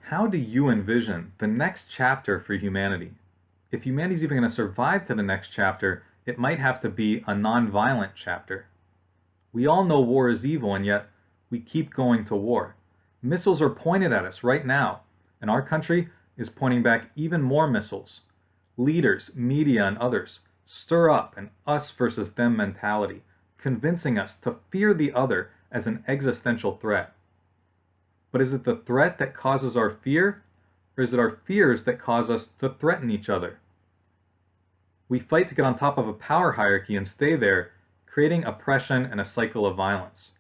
How do you envision the next chapter for humanity? If humanity's even going to survive to the next chapter, it might have to be a nonviolent chapter. We all know war is evil, and yet we keep going to war. Missiles are pointed at us right now, and our country is pointing back even more missiles. Leaders, media, and others stir up an us versus them mentality, convincing us to fear the other as an existential threat. But is it the threat that causes our fear, or is it our fears that cause us to threaten each other? We fight to get on top of a power hierarchy and stay there, creating oppression and a cycle of violence.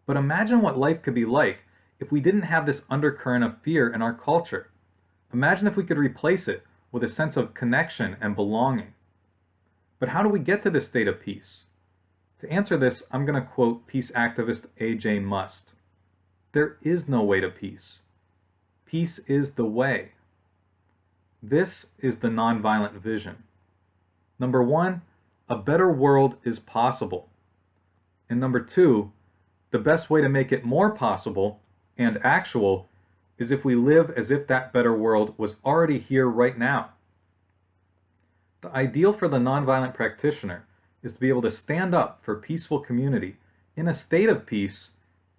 But imagine what life could be like if we didn't have this undercurrent of fear in our culture. Imagine if we could replace it with a sense of connection and belonging. But how do we get to this state of peace? To answer this, I'm going to quote peace activist A.J. Must. There is no way to peace. Peace is the way. This is the nonviolent vision. Number one, a better world is possible. And number two, the best way to make it more possible and actual is if we live as if that better world was already here right now. The ideal for the nonviolent practitioner is to be able to stand up for peaceful community in a state of peace,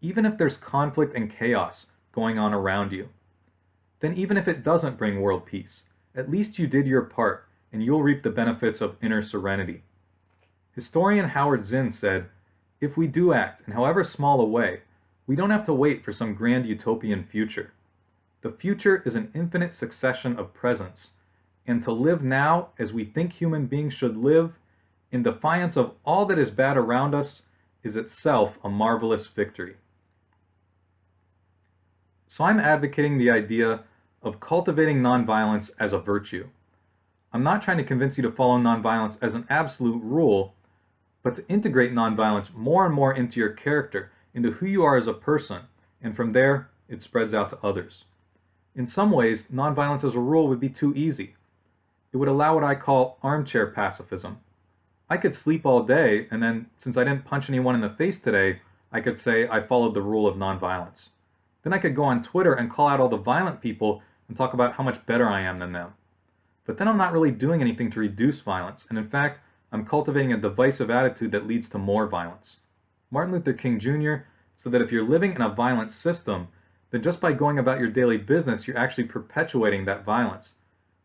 even if there's conflict and chaos going on around you. Then even if it doesn't bring world peace, at least you did your part and you'll reap the benefits of inner serenity. Historian Howard Zinn said, "If we do act in however small a way, we don't have to wait for some grand utopian future. The future is an infinite succession of presents, and to live now as we think human beings should live, in defiance of all that is bad around us, is itself a marvelous victory." So I'm advocating the idea of cultivating nonviolence as a virtue. I'm not trying to convince you to follow nonviolence as an absolute rule, but to integrate nonviolence more and more into your character, into who you are as a person, and from there, it spreads out to others. In some ways, nonviolence as a rule would be too easy. It would allow what I call armchair pacifism. I could sleep all day, and then, since I didn't punch anyone in the face today, I could say I followed the rule of nonviolence. Then I could go on Twitter and call out all the violent people and talk about how much better I am than them. But then I'm not really doing anything to reduce violence, and in fact, I'm cultivating a divisive attitude that leads to more violence. Martin Luther King Jr. said that if you're living in a violent system, then just by going about your daily business, you're actually perpetuating that violence.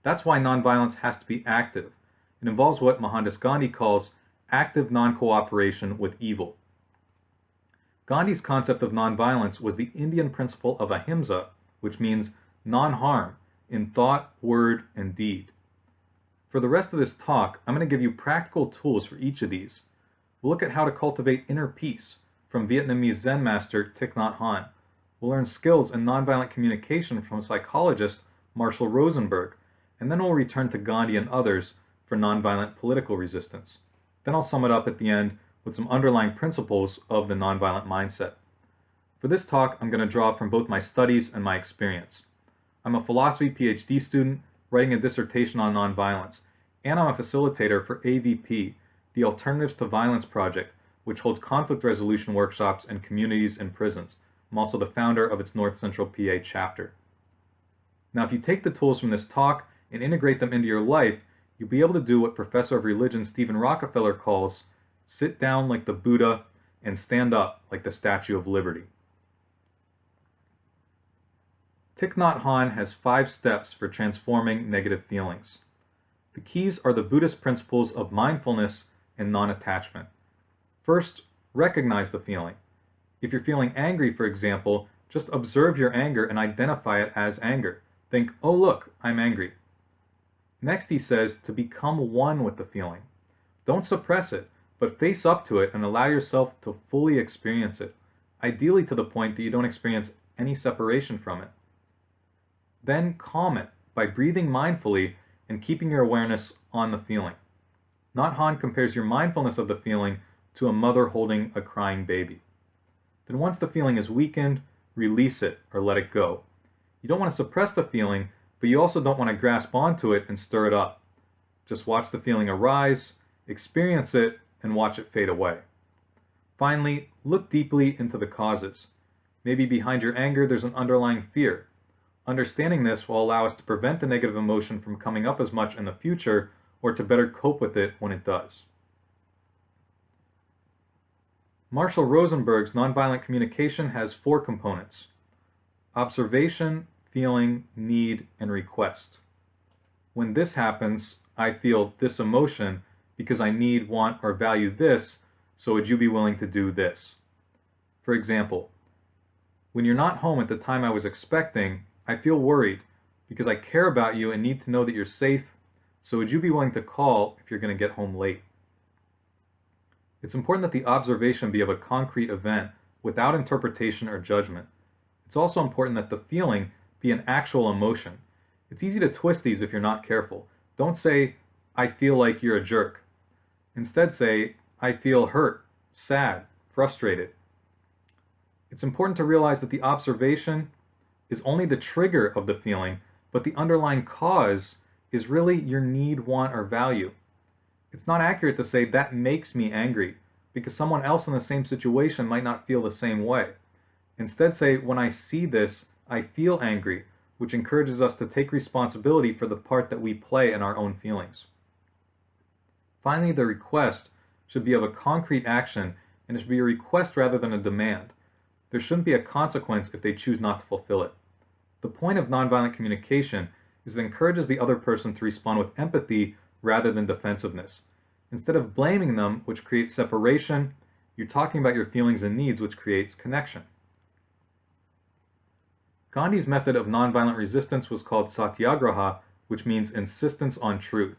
That's why nonviolence has to be active. It involves what Mohandas Gandhi calls active non-cooperation with evil. Gandhi's concept of nonviolence was the Indian principle of ahimsa, which means non-harm in thought, word, and deed. For the rest of this talk, I'm going to give you practical tools for each of these. We'll look at how to cultivate inner peace from Vietnamese Zen master Thich Nhat Hanh. We'll learn skills in nonviolent communication from psychologist Marshall Rosenberg, and then we'll return to Gandhi and others for nonviolent political resistance. Then I'll sum it up at the end with some underlying principles of the nonviolent mindset. For this talk, I'm going to draw from both my studies and my experience. I'm a philosophy Ph.D. student writing a dissertation on nonviolence, and I'm a facilitator for AVP, the Alternatives to Violence Project, which holds conflict resolution workshops in communities and prisons. I'm also the founder of its Northcentral PA chapter. Now, if you take the tools from this talk and integrate them into your life, you'll be able to do what Professor of Religion Stephen Rockefeller calls sit down like the Buddha and stand up like the Statue of Liberty. Thich Nhat Hanh has 5 steps for transforming negative feelings. The keys are the Buddhist principles of mindfulness and non-attachment. First, recognize the feeling. If you're feeling angry, for example, just observe your anger and identify it as anger. Think, oh look, I'm angry. Next, he says to become one with the feeling. Don't suppress it, but face up to it and allow yourself to fully experience it, ideally to the point that you don't experience any separation from it. Then calm it by breathing mindfully and keeping your awareness on the feeling. Nhat Hanh compares your mindfulness of the feeling to a mother holding a crying baby. Then once the feeling is weakened, release it or let it go. You don't want to suppress the feeling, but you also don't want to grasp onto it and stir it up. Just watch the feeling arise, experience it, and watch it fade away. Finally, look deeply into the causes. Maybe behind your anger there's an underlying fear. Understanding this will allow us to prevent the negative emotion from coming up as much in the future or to better cope with it when it does. Marshall Rosenberg's nonviolent communication has 4 components: observation, feeling, need, and request. When this happens, I feel this emotion because I need, want, or value this, so would you be willing to do this? For example, when you're not home at the time I was expecting, I feel worried because I care about you and need to know that you're safe, so would you be willing to call if you're going to get home late? It's important that the observation be of a concrete event without interpretation or judgment. It's also important that the feeling be an actual emotion. It's easy to twist these if you're not careful. Don't say, I feel like you're a jerk. Instead say, I feel hurt, sad, frustrated. It's important to realize that the observation is only the trigger of the feeling, but the underlying cause is really your need, want, or value. It's not accurate to say that makes me angry, because someone else in the same situation might not feel the same way. Instead say, when I see this, I feel angry, which encourages us to take responsibility for the part that we play in our own feelings. Finally, the request should be of a concrete action, and it should be a request rather than a demand. There shouldn't be a consequence if they choose not to fulfill it. The point of nonviolent communication is it encourages the other person to respond with empathy rather than defensiveness. Instead of blaming them, which creates separation, you're talking about your feelings and needs, which creates connection. Gandhi's method of nonviolent resistance was called satyagraha, which means insistence on truth.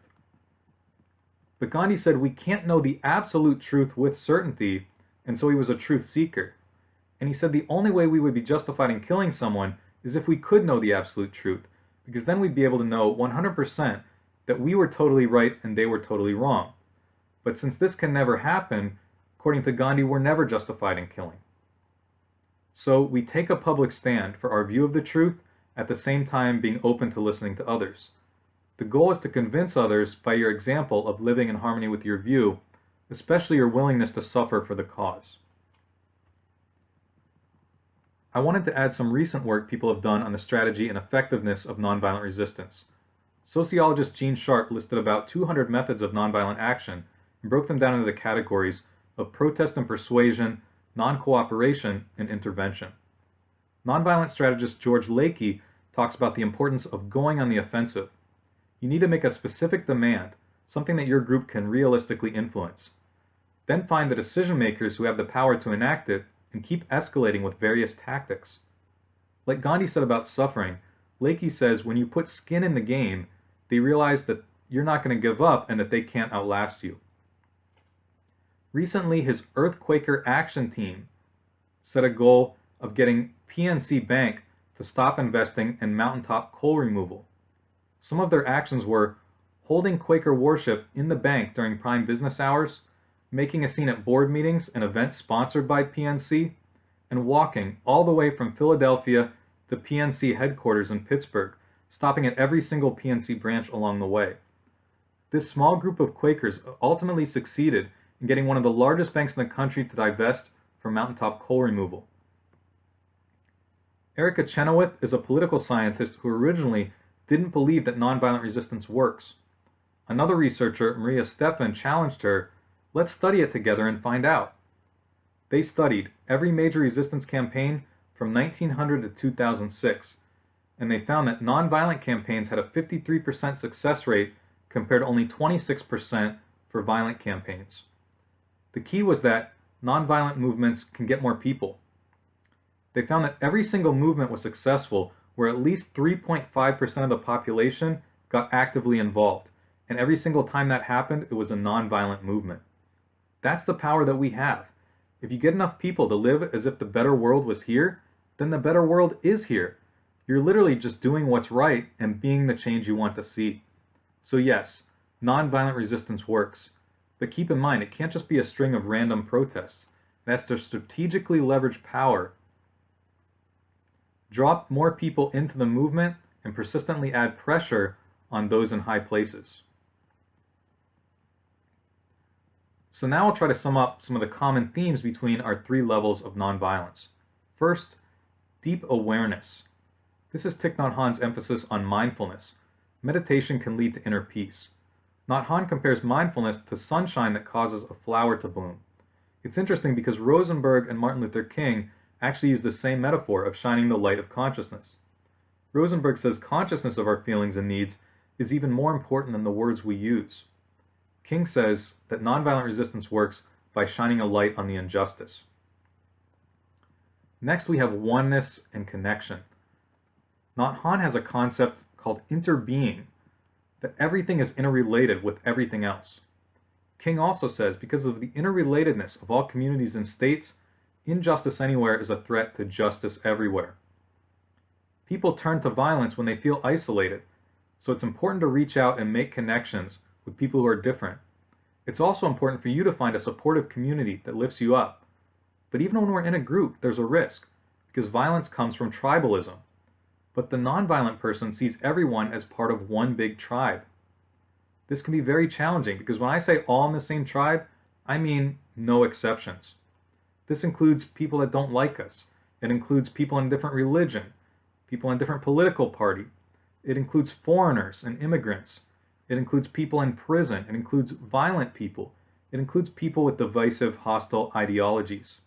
But Gandhi said we can't know the absolute truth with certainty, and so he was a truth seeker. And he said the only way we would be justified in killing someone is if we could know the absolute truth, because then we'd be able to know 100% that we were totally right and they were totally wrong. But since this can never happen, according to Gandhi, we're never justified in killing. So we take a public stand for our view of the truth, at the same time being open to listening to others. The goal is to convince others by your example of living in harmony with your view, especially your willingness to suffer for the cause. I wanted to add some recent work people have done on the strategy and effectiveness of nonviolent resistance. Sociologist Gene Sharp listed about 200 methods of nonviolent action and broke them down into the categories of protest and persuasion, non-cooperation, and intervention. Nonviolent strategist George Lakey talks about the importance of going on the offensive. You need to make a specific demand, something that your group can realistically influence. Then find the decision makers who have the power to enact it and keep escalating with various tactics. Like Gandhi said about suffering, Lakey says when you put skin in the game, they realize that you're not going to give up and that they can't outlast you. Recently, his Earthquaker Action Team set a goal of getting PNC Bank to stop investing in mountaintop coal removal. Some of their actions were holding Quaker worship in the bank during prime business hours, making a scene at board meetings and events sponsored by PNC, and walking all the way from Philadelphia to PNC headquarters in Pittsburgh, stopping at every single PNC branch along the way. This small group of Quakers ultimately succeeded in getting one of the largest banks in the country to divest from mountaintop coal removal. Erica Chenoweth is a political scientist who originally didn't believe that nonviolent resistance works. Another researcher, Maria Stephan, challenged her, let's study it together and find out. They studied every major resistance campaign from 1900 to 2006, and they found that nonviolent campaigns had a 53% success rate compared to only 26% for violent campaigns. The key was that nonviolent movements can get more people. They found that every single movement was successful where at least 3.5% of the population got actively involved, and every single time that happened, it was a nonviolent movement. That's the power that we have. If you get enough people to live as if the better world was here, then the better world is here. You're literally just doing what's right and being the change you want to see. So yes, nonviolent resistance works. But keep in mind, it can't just be a string of random protests. It has to strategically leverage power, drop more people into the movement, and persistently add pressure on those in high places. So now I'll try to sum up some of the common themes between our 3 levels of nonviolence. First, deep awareness. This is Thich Nhat Hanh's emphasis on mindfulness. Meditation can lead to inner peace. Nhat Hanh compares mindfulness to sunshine that causes a flower to bloom. It's interesting because Rosenberg and Martin Luther King actually use the same metaphor of shining the light of consciousness. Rosenberg says consciousness of our feelings and needs is even more important than the words we use. King says that nonviolent resistance works by shining a light on the injustice. Next, we have oneness and connection. Nhat Hanh has a concept called interbeing, that everything is interrelated with everything else. King also says because of the interrelatedness of all communities and states, injustice anywhere is a threat to justice everywhere. People turn to violence when they feel isolated, so it's important to reach out and make connections with people who are different. It's also important for you to find a supportive community that lifts you up. But even when we're in a group, there's a risk, because violence comes from tribalism. But the nonviolent person sees everyone as part of one big tribe. This can be very challenging because when I say all in the same tribe, I mean no exceptions. This includes people that don't like us. It includes people in different religion, people in different political party. It includes foreigners and immigrants. It includes people in prison. It includes violent people. It includes people with divisive, hostile ideologies.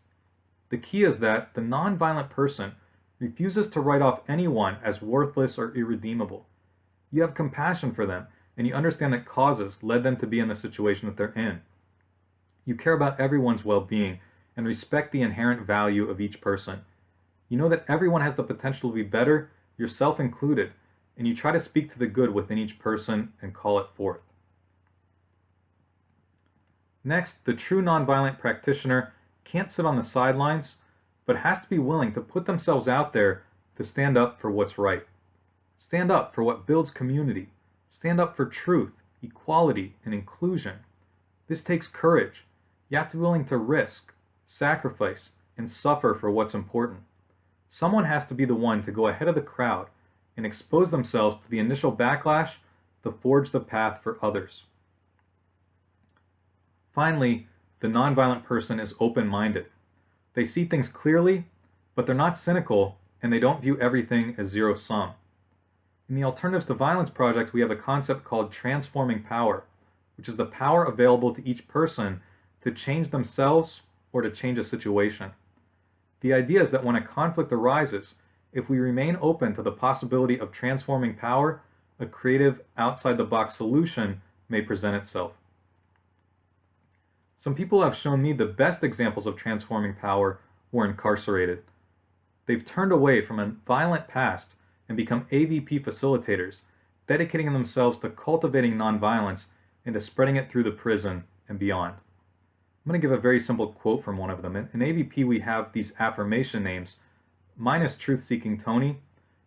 The key is that the nonviolent person refuses to write off anyone as worthless or irredeemable. You have compassion for them, and you understand that causes led them to be in the situation that they're in. You care about everyone's well-being and respect the inherent value of each person. You know that everyone has the potential to be better, yourself included, and you try to speak to the good within each person and call it forth. Next, the true nonviolent practitioner can't sit on the sidelines, but has to be willing to put themselves out there to stand up for what's right. Stand up for what builds community. Stand up for truth, equality, and inclusion. This takes courage. You have to be willing to risk, sacrifice, and suffer for what's important. Someone has to be the one to go ahead of the crowd and expose themselves to the initial backlash to forge the path for others. Finally, the nonviolent person is open-minded. They see things clearly, but they're not cynical, and they don't view everything as zero-sum. In the Alternatives to Violence project, we have a concept called transforming power, which is the power available to each person to change themselves or to change a situation. The idea is that when a conflict arises, if we remain open to the possibility of transforming power, a creative, outside-the-box solution may present itself. Some people have shown me the best examples of transforming power were incarcerated. They've turned away from a violent past and become AVP facilitators, dedicating themselves to cultivating nonviolence and to spreading it through the prison and beyond. I'm going to give a very simple quote from one of them. In AVP, we have these affirmation names. Mine is Truth-Seeking Tony.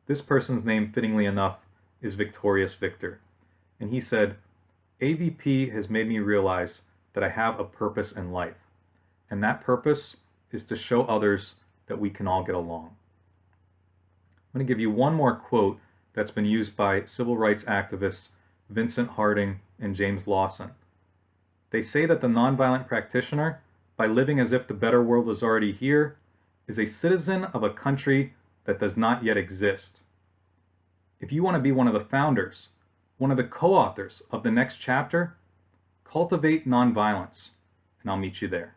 This person's name, fittingly enough, is Victorious Victor. And he said, AVP has made me realize that I have a purpose in life. And that purpose is to show others that we can all get along. I'm going to give you one more quote that's been used by civil rights activists Vincent Harding and James Lawson. They say that the nonviolent practitioner, by living as if the better world was already here, is a citizen of a country that does not yet exist. If you want to be one of the founders, one of the co-authors of the next chapter, cultivate nonviolence, and I'll meet you there.